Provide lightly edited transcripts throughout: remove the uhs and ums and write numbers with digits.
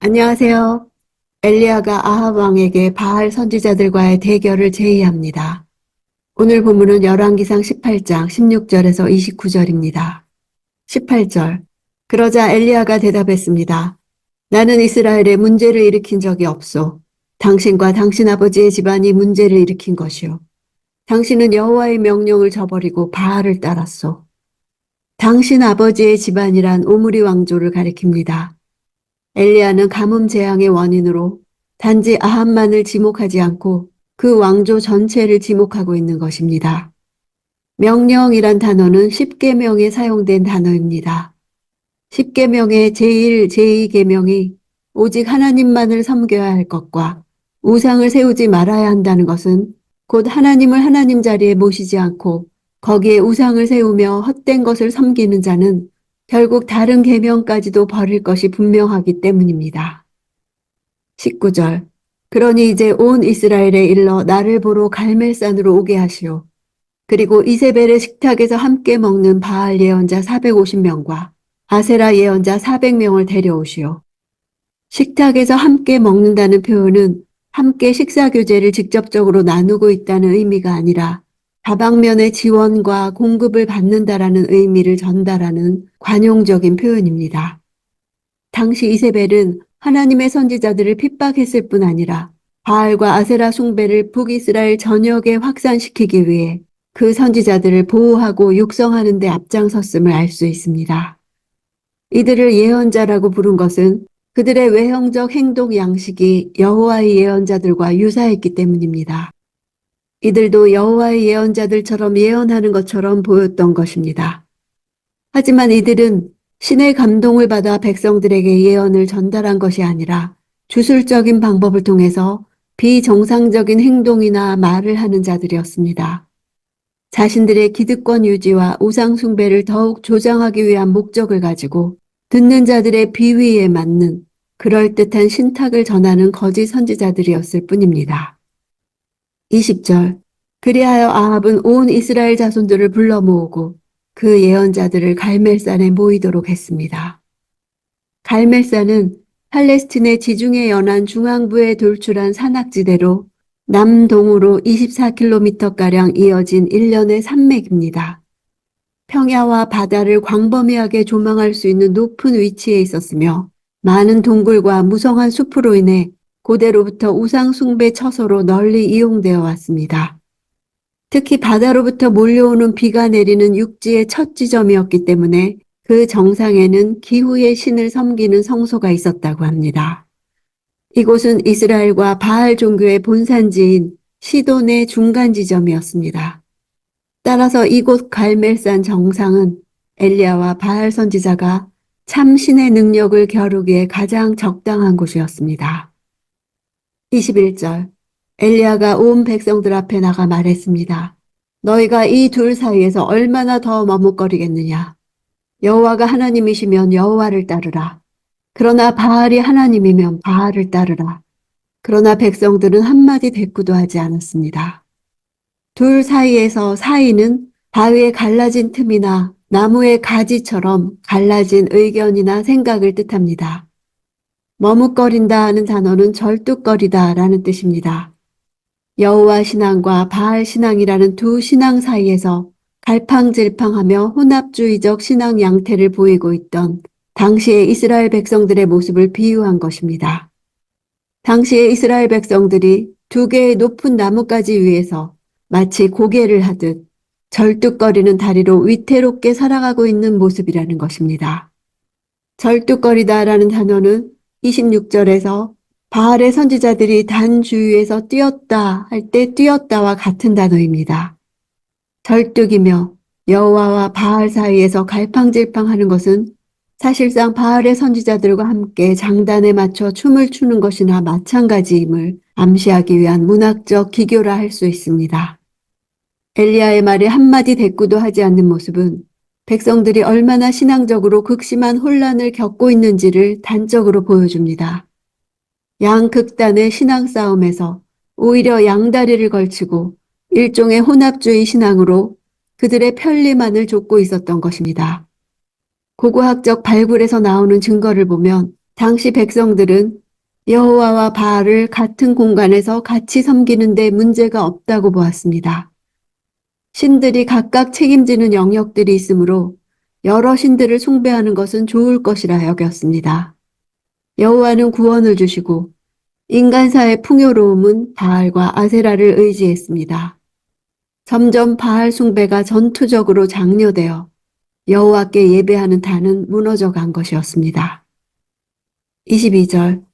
안녕하세요. 엘리야가 아합 왕에게 바알 선지자들과의 대결을 제의합니다. 오늘 본문은 열왕기상 18장 16절에서 29절입니다. 18절. 그러자 엘리야가 대답했습니다. 나는 이스라엘에 문제를 일으킨 적이 없소. 당신과 당신 아버지의 집안이 문제를 일으킨 것이요. 당신은 여호와의 명령을 저버리고 바알을 따랐소. 당신 아버지의 집안이란 오므리 왕조를 가리킵니다. 엘리야는 가뭄 재앙의 원인으로 단지 아합만을 지목하지 않고 그 왕조 전체를 지목하고 있는 것입니다. 명령이란 단어는 십계명에 사용된 단어입니다. 십계명의 제1, 제2계명이 오직 하나님만을 섬겨야 할 것과 우상을 세우지 말아야 한다는 것은 곧 하나님을 하나님 자리에 모시지 않고 거기에 우상을 세우며 헛된 것을 섬기는 자는 결국 다른 계명까지도 버릴 것이 분명하기 때문입니다. 19절. 그러니 이제 온 이스라엘에 일러 나를 보러 갈멜산으로 오게 하시오. 그리고 이세벨의 식탁에서 함께 먹는 바알 예언자 450명과 아세라 예언자 400명을 데려오시오. 식탁에서 함께 먹는다는 표현은 함께 식사 교제를 직접적으로 나누고 있다는 의미가 아니라 다방면의 지원과 공급을 받는다라는 의미를 전달하는 관용적인 표현입니다. 당시 이세벨은 하나님의 선지자들을 핍박했을 뿐 아니라 바알과 아세라 숭배를 북이스라엘 전역에 확산시키기 위해 그 선지자들을 보호하고 육성하는 데 앞장섰음을 알 수 있습니다. 이들을 예언자라고 부른 것은 그들의 외형적 행동 양식이 여호와의 예언자들과 유사했기 때문입니다. 이들도 여호와의 예언자들처럼 예언하는 것처럼 보였던 것입니다. 하지만 이들은 신의 감동을 받아 백성들에게 예언을 전달한 것이 아니라 주술적인 방법을 통해서 비정상적인 행동이나 말을 하는 자들이었습니다. 자신들의 기득권 유지와 우상 숭배를 더욱 조장하기 위한 목적을 가지고 듣는 자들의 비위에 맞는 그럴듯한 신탁을 전하는 거짓 선지자들이었을 뿐입니다. 20절. 그리하여 아합은 온 이스라엘 자손들을 불러 모으고 그 예언자들을 갈멜산에 모이도록 했습니다. 갈멜산은 팔레스틴의 지중해 연안 중앙부에 돌출한 산악지대로 남동으로 24km가량 이어진 일련의 산맥입니다. 평야와 바다를 광범위하게 조망할 수 있는 높은 위치에 있었으며 많은 동굴과 무성한 숲으로 인해 고대로부터 우상 숭배 처소로 널리 이용되어 왔습니다. 특히 바다로부터 몰려오는 비가 내리는 육지의 첫 지점이었기 때문에 그 정상에는 기후의 신을 섬기는 성소가 있었다고 합니다. 이곳은 이스라엘과 바알 종교의 본산지인 시돈의 중간 지점이었습니다. 따라서 이곳 갈멜산 정상은 엘리야와 바알 선지자가 참 신의 능력을 겨루기에 가장 적당한 곳이었습니다. 21절. 엘리야가 온 백성들 앞에 나가 말했습니다. 너희가 이 둘 사이에서 얼마나 더 머뭇거리겠느냐. 여호와가 하나님이시면 여호와를 따르라. 그러나 바알이 하나님이면 바알을 따르라. 그러나 백성들은 한마디 대꾸도 하지 않았습니다. 둘 사이에서 사이는 바위의 갈라진 틈이나 나무의 가지처럼 갈라진 의견이나 생각을 뜻합니다. 머뭇거린다 하는 단어는 절뚝거리다 라는 뜻입니다. 여호와 신앙과 바알 신앙이라는 두 신앙 사이에서 갈팡질팡하며 혼합주의적 신앙 양태를 보이고 있던 당시의 이스라엘 백성들의 모습을 비유한 것입니다. 당시의 이스라엘 백성들이 두 개의 높은 나뭇가지 위에서 마치 고개를 하듯 절뚝거리는 다리로 위태롭게 살아가고 있는 모습이라는 것입니다. 절뚝거리다라는 단어는 26절에서 바알의 선지자들이 단 주위에서 뛰었다 할 때 뛰었다와 같은 단어입니다. 절뚝이며 여호와와 바알 사이에서 갈팡질팡하는 것은 사실상 바알의 선지자들과 함께 장단에 맞춰 춤을 추는 것이나 마찬가지임을 암시하기 위한 문학적 기교라 할 수 있습니다. 엘리야의 말에 한마디 대꾸도 하지 않는 모습은 백성들이 얼마나 신앙적으로 극심한 혼란을 겪고 있는지를 단적으로 보여줍니다. 양극단의 신앙 싸움에서 오히려 양다리를 걸치고 일종의 혼합주의 신앙으로 그들의 편리만을 좇고 있었던 것입니다. 고고학적 발굴에서 나오는 증거를 보면 당시 백성들은 여호와와 바알을 같은 공간에서 같이 섬기는 데 문제가 없다고 보았습니다. 신들이 각각 책임지는 영역들이 있으므로 여러 신들을 숭배하는 것은 좋을 것이라 여겼습니다. 여호와는 구원을 주시고 인간사의 풍요로움은 바알과 아세라를 의지했습니다. 점점 바알 숭배가 전투적으로 장려되어 여호와께 예배하는 단은 무너져 간 것이었습니다. 22절.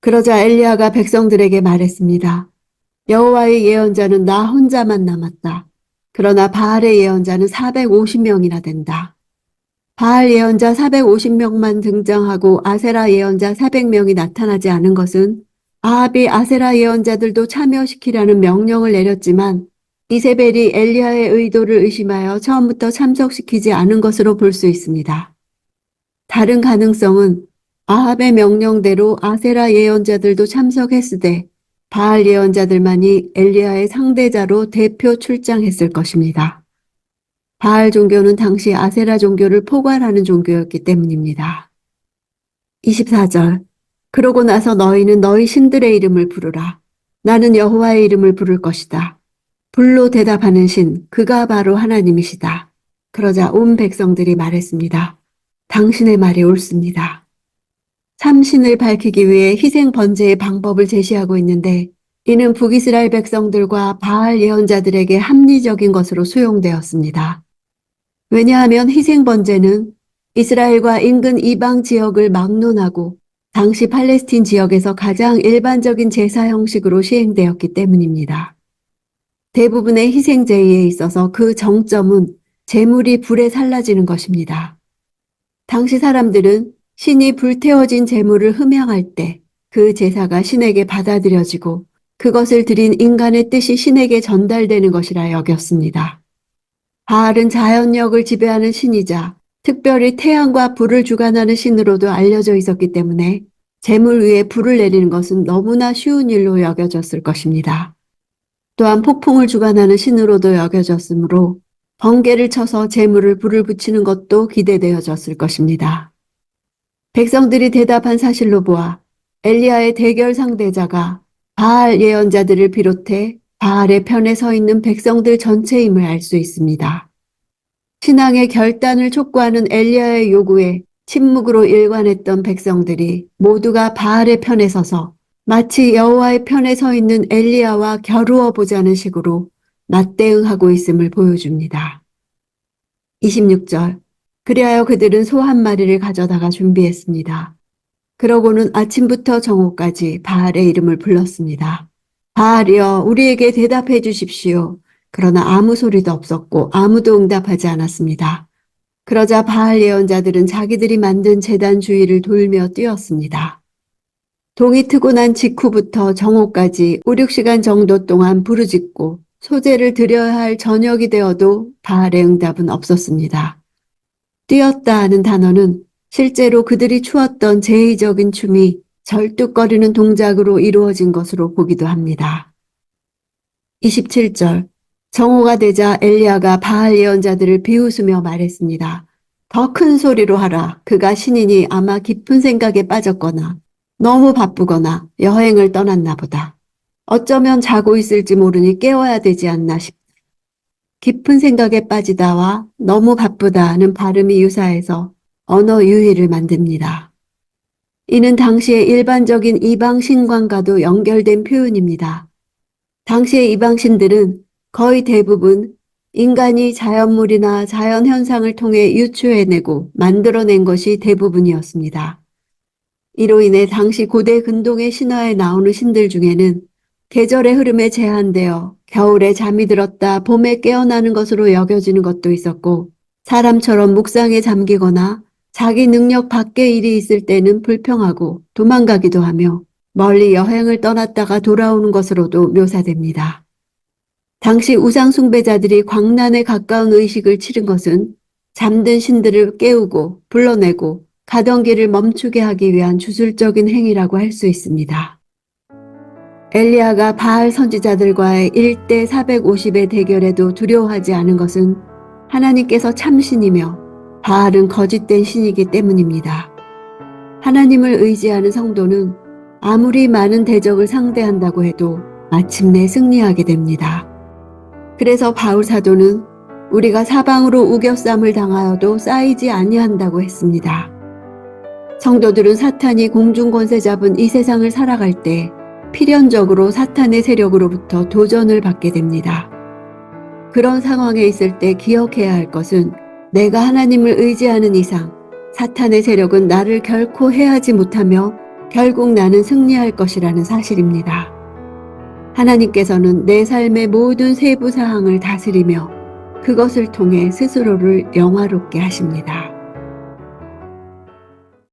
그러자 엘리야가 백성들에게 말했습니다. 여호와의 예언자는 나 혼자만 남았다. 그러나 바알의 예언자는 450명이나 된다. 바알 예언자 450명만 등장하고 아세라 예언자 400명이 나타나지 않은 것은 아합이 아세라 예언자들도 참여시키라는 명령을 내렸지만 이세벨이 엘리야의 의도를 의심하여 처음부터 참석시키지 않은 것으로 볼 수 있습니다. 다른 가능성은 아합의 명령대로 아세라 예언자들도 참석했으되 바알 예언자들만이 엘리야의 상대자로 대표 출장했을 것입니다. 바알 종교는 당시 아세라 종교를 포괄하는 종교였기 때문입니다. 24절. 그러고 나서 너희는 너희 신들의 이름을 부르라. 나는 여호와의 이름을 부를 것이다. 불로 대답하는 신, 그가 바로 하나님이시다. 그러자 온 백성들이 말했습니다. 당신의 말이 옳습니다. 참신을 밝히기 위해 희생 번제의 방법을 제시하고 있는데 이는 북이스라엘 백성들과 바알 예언자들에게 합리적인 것으로 수용되었습니다. 왜냐하면 희생 번제는 이스라엘과 인근 이방 지역을 막론하고 당시 팔레스틴 지역에서 가장 일반적인 제사 형식으로 시행되었기 때문입니다. 대부분의 희생 제의에 있어서 그 정점은 제물이 불에 살라지는 것입니다. 당시 사람들은 신이 불태워진 제물을 흠양할 때 그 제사가 신에게 받아들여지고 그것을 드린 인간의 뜻이 신에게 전달되는 것이라 여겼습니다. 바알은 자연력을 지배하는 신이자 특별히 태양과 불을 주관하는 신으로도 알려져 있었기 때문에 제물 위에 불을 내리는 것은 너무나 쉬운 일로 여겨졌을 것입니다. 또한 폭풍을 주관하는 신으로도 여겨졌으므로 번개를 쳐서 제물을 불을 붙이는 것도 기대되어졌을 것입니다. 백성들이 대답한 사실로 보아 엘리야의 대결 상대자가 바알 예언자들을 비롯해 바알의 편에 서 있는 백성들 전체임을 알 수 있습니다. 신앙의 결단을 촉구하는 엘리야의 요구에 침묵으로 일관했던 백성들이 모두가 바알의 편에 서서 마치 여호와의 편에 서 있는 엘리야와 겨루어 보자는 식으로 맞대응하고 있음을 보여줍니다. 26절. 그리하여 그들은 소 한 마리를 가져다가 준비했습니다. 그러고는 아침부터 정오까지 바알의 이름을 불렀습니다. 바알이여 우리에게 대답해 주십시오. 그러나 아무 소리도 없었고 아무도 응답하지 않았습니다. 그러자 바알 예언자들은 자기들이 만든 제단 주위를 돌며 뛰었습니다. 동이 트고 난 직후부터 정오까지 5, 6시간 정도 동안 부르짖고 소제를 드려야 할 저녁이 되어도 바알의 응답은 없었습니다. 뛰었다 하는 단어는 실제로 그들이 추었던 제의적인 춤이 절뚝거리는 동작으로 이루어진 것으로 보기도 합니다. 27절. 정오가 되자 엘리야가 바알 예언자들을 비웃으며 말했습니다. 더 큰 소리로 하라. 그가 신이니 아마 깊은 생각에 빠졌거나 너무 바쁘거나 여행을 떠났나 보다. 어쩌면 자고 있을지 모르니 깨워야 되지 않나 싶다. 깊은 생각에 빠지다와 너무 바쁘다는 발음이 유사해서 언어 유희를 만듭니다. 이는 당시의 일반적인 이방 신관과도 연결된 표현입니다. 당시의 이방 신들은 거의 대부분 인간이 자연물이나 자연현상을 통해 유추해내고 만들어낸 것이 대부분이었습니다. 이로 인해 당시 고대 근동의 신화에 나오는 신들 중에는 계절의 흐름에 제한되어 겨울에 잠이 들었다 봄에 깨어나는 것으로 여겨지는 것도 있었고 사람처럼 묵상에 잠기거나 자기 능력 밖의 일이 있을 때는 불평하고 도망가기도 하며 멀리 여행을 떠났다가 돌아오는 것으로도 묘사됩니다. 당시 우상 숭배자들이 광란에 가까운 의식을 치른 것은 잠든 신들을 깨우고 불러내고 가던 길을 멈추게 하기 위한 주술적인 행위라고 할 수 있습니다. 엘리야가 바알 선지자들과의 1대 450의 대결에도 두려워하지 않은 것은 하나님께서 참신이며 바알은 거짓된 신이기 때문입니다. 하나님을 의지하는 성도는 아무리 많은 대적을 상대한다고 해도 마침내 승리하게 됩니다. 그래서 바울 사도는 우리가 사방으로 우겨쌈을 당하여도 쌓이지 아니한다고 했습니다. 성도들은 사탄이 공중권세 잡은 이 세상을 살아갈 때 필연적으로 사탄의 세력으로부터 도전을 받게 됩니다. 그런 상황에 있을 때 기억해야 할 것은 내가 하나님을 의지하는 이상 사탄의 세력은 나를 결코 해하지 못하며 결국 나는 승리할 것이라는 사실입니다. 하나님께서는 내 삶의 모든 세부 사항을 다스리며 그것을 통해 스스로를 영화롭게 하십니다.